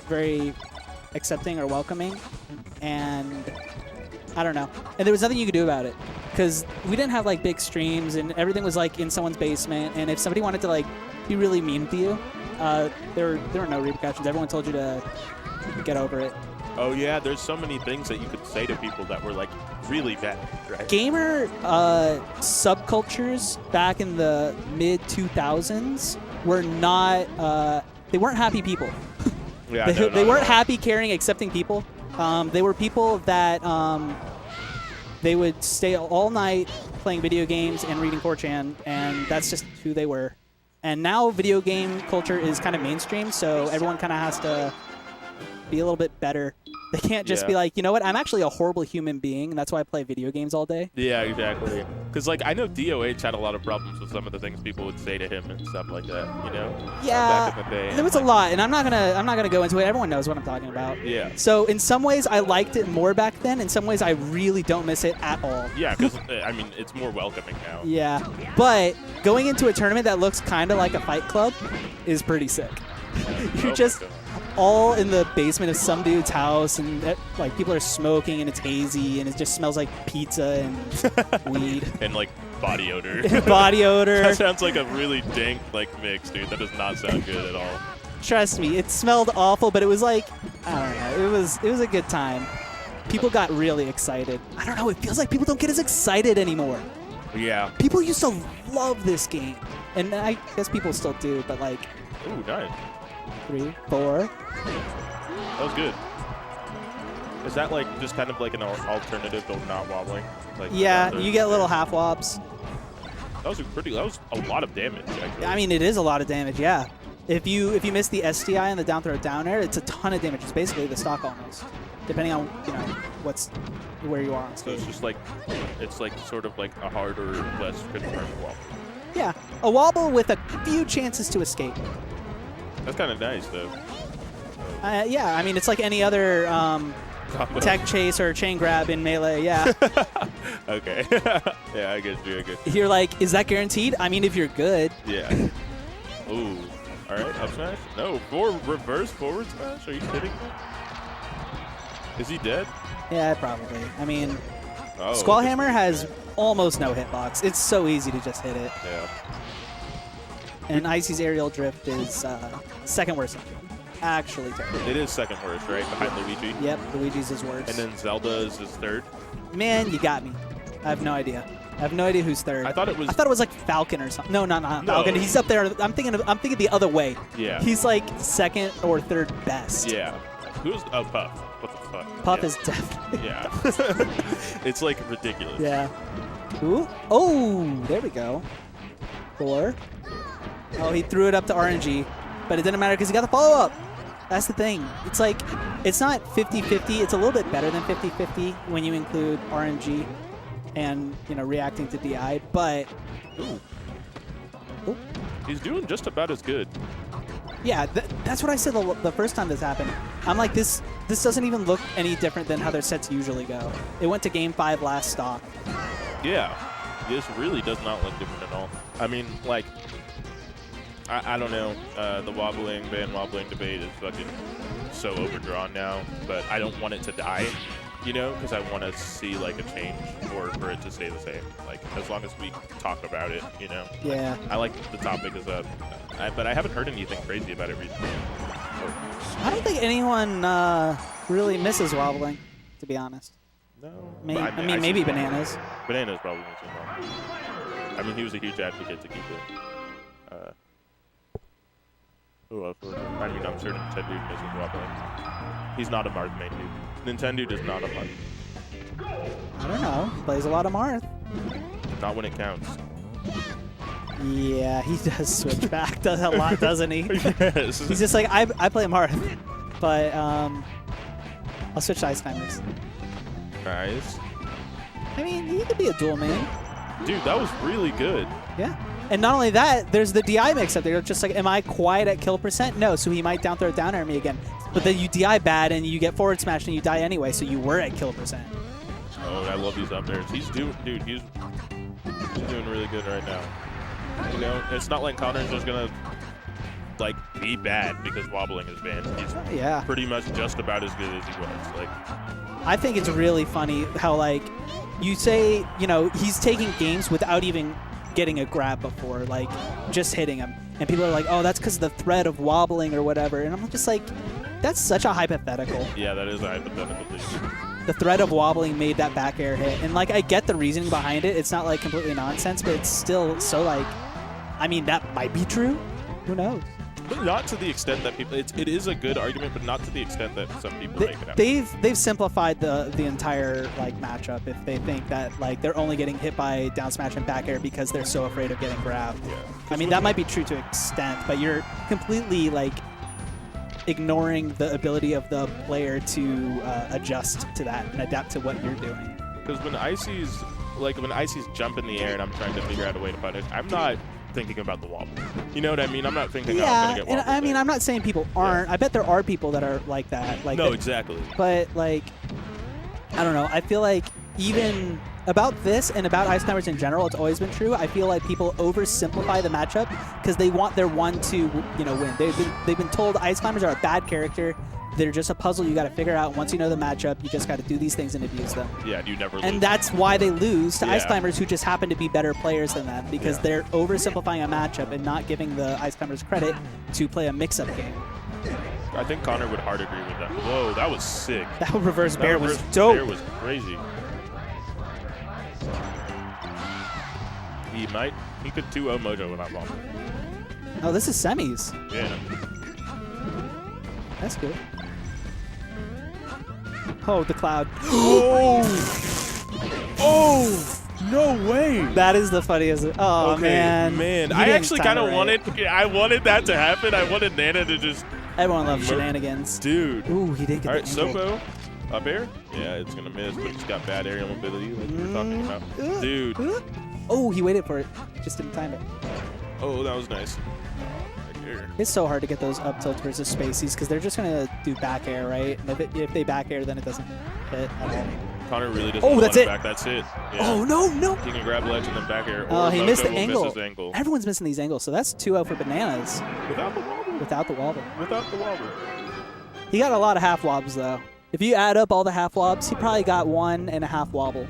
very accepting or welcoming, and I don't know. And there was nothing you could do about it because we didn't have like big streams, and everything was like in someone's basement. And if somebody wanted to like be really mean to you, there were no repercussions. Everyone told you to get over it. Oh yeah, there's so many things that you could say to people that were like really bad, right? Gamer subcultures back in the mid 2000s were not. They weren't happy people. Yeah, they weren't happy, caring, accepting people. They were people that they would stay all night playing video games and reading 4chan, and that's just who they were. And now video game culture is kind of mainstream, so everyone kind of has to be a little bit better. They can't just be like, you know what, I'm actually a horrible human being, and that's why I play video games all day. Yeah, exactly. Because, like, I know DOH had a lot of problems with some of the things people would say to him and stuff like that, you know? Yeah, back in the day. there was a lot, and I'm not gonna go into it. Everyone knows what I'm talking about. Yeah. So in some ways, I liked it more back then. In some ways, I really don't miss it at all. Yeah, because, I mean, it's more welcoming now. Yeah, but going into a tournament that looks kind of like a fight club is pretty sick. You're just all in the basement of some dude's house, and like people are smoking, and it's hazy, and it just smells like pizza and weed and like body odor. Body odor. That sounds like a really dank like mix, dude. That does not sound good at all. Trust me, it smelled awful, but it was like, I don't know, it was a good time. People got really excited. I don't know, it feels like people don't get as excited anymore. Yeah. People used to love this game, and I guess people still do, but like. Ooh, nice. 3, 4. That was good. Is that like just kind of like an alternative to not wobbling? Like yeah, you get little half wobs. That was a lot of damage, actually. I mean, it is a lot of damage, yeah. If you miss the SDI and the down throw down air, it's a ton of damage. It's basically the stock almost, depending on where you are on stage. So it's just like sort of like a harder, less confirmed wobble. Yeah, a wobble with a few chances to escape. That's kind of nice, though. Yeah, I mean, it's like any other tech chase or chain grab in Melee, yeah. Okay. Yeah, I get you. You're like, is that guaranteed? I mean, if you're good. Yeah. Ooh. All right, up smash? No, reverse forward smash? Are you kidding me? Is he dead? Yeah, probably. I mean, Squallhammer has almost no hitbox. It's so easy to just hit it. Yeah. And Icy's aerial drift is second worst. Actually terrible. It is second worst, right? Behind Luigi? Yep, Luigi's is worst. And then Zelda is his third? Man, you got me. I have no idea. I have no idea who's third. I thought it was like Falcon or something. No, not Falcon. He's up there. I'm thinking the other way. Yeah. He's like second or third best. Yeah. Who's Puff? What the fuck? Puff is definitely. Yeah. It's like ridiculous. Yeah. Ooh. Oh, there we go. 4. Oh, he threw it up to RNG, but it didn't matter because he got the follow-up. That's the thing. It's like, it's not 50-50. It's a little bit better than 50-50 when you include RNG and, reacting to DI, but... Ooh. He's doing just about as good. Yeah, that's what I said the first time this happened. I'm like, this doesn't even look any different than how their sets usually go. It went to Game 5 last stock. Yeah. This really does not look different at all. I mean, like... I don't know. The ban wobbling debate is fucking so overdrawn now, but I don't want it to die, because I want to see like a change or for it to stay the same. Like as long as we talk about it, Yeah. I like the topic is up, but I haven't heard anything crazy about it recently. I don't think anyone really misses wobbling, to be honest. No. I mean maybe Bananas. Bananas probably misses wobbling. I mean, he was a huge advocate to keep it. I mean, I'm sure Nintendo misses wobbling. He's not a Marth main dude. Nintendo is not a Marth. I don't know. He plays a lot of Marth. Not when it counts. Yeah, he does switch back a lot, doesn't he? Yes. He's just like, I play Marth, but I'll switch to Ice Timers. Nice. I mean, he could be a dual main. Dude, that was really good. Yeah. And not only that, there's the DI mix up there. Just like, am I quiet at kill percent? No, so he might down throw down air me again. But then you DI bad and you get forward smash and you die anyway, so you were at kill percent. Oh, I love these up airs. He's doing really good right now. It's not like Connor's just gonna like be bad because wobbling is banned. He's Yeah. pretty much just about as good as he was. Like, I think it's really funny how, like, you say, you know, he's taking games without even getting a grab before, like, just hitting him. And people are like, oh, that's because of the threat of wobbling or whatever. And I'm just like, that's such a hypothetical. yeah, that is a hypothetical thing. The threat of wobbling made that back air hit. And, like, I get the reasoning behind it. It's not, like, completely nonsense, but it's still so, like, I mean, that might be true. Who knows? But not to the extent that people. It is a good argument, but not to the extent that some people make it out. They've simplified the entire like matchup if they think that like they're only getting hit by down smash and back air because they're so afraid of getting grabbed. Yeah. I mean, that might be true to an extent, but you're completely like ignoring the ability of the player to adjust to that and adapt to what you're doing. Because when Icy's jump in the air and I'm trying to figure out a way to punish, I'm not thinking about the wobble. You know what I mean? I'm not thinking, oh, I'm Yeah, gonna get and wobbled I mean, there. I'm not saying people aren't. I bet there are people that are like that. Like No, that, exactly. But like, I don't know. I feel like even about this and about ice climbers in general, it's always been true. I feel like people oversimplify the matchup because they want their one to win. They've been told ice climbers are a bad character. They're just a puzzle you got to figure out. Once you know the matchup, you just got to do these things and abuse them. Yeah, and you never lose. And that's why they lose to ice Yeah. climbers who just happen to be better players than them because Yeah. they're oversimplifying a matchup and not giving the ice climbers credit to play a mix-up game. I think Connor would hard agree with that. Whoa, that was sick. That reverse That bear was reverse dope. Bear was crazy. He could 2-0 Mojo with that ball. Oh, this is semis. Yeah. That's good. Oh, the cloud. Oh! Oh! No way! That is the funniest. Oh, Okay, man. man. You I didn't actually time kind it of right. wanted that to happen. I wanted Nana to just, Everyone loves shenanigans. dude. Ooh, he did get All right, the angle. Sopo, up air. Yeah, it's gonna miss, but he's got bad aerial mobility, like we were talking about. Dude. Oh, he waited for it. Just didn't time it. Oh, that was nice. Right here. It's so hard to get those up tilt versus spacies because they're just going to do back air, right? And if they back air, then it doesn't hit at all. Connor really doesn't Oh, want that's it it. back. That's it. Yeah. Oh, no. He can grab ledge and then back air. Oh, Or he missed the Mojo will angle. Miss his ankle. Everyone's missing these angles, so that's 2-0 for Bananas Without the wobble. without the wobble. Without the wobble. He got a lot of half wobs, though. If you add up all the half wobs, he probably got 1.5 wobble.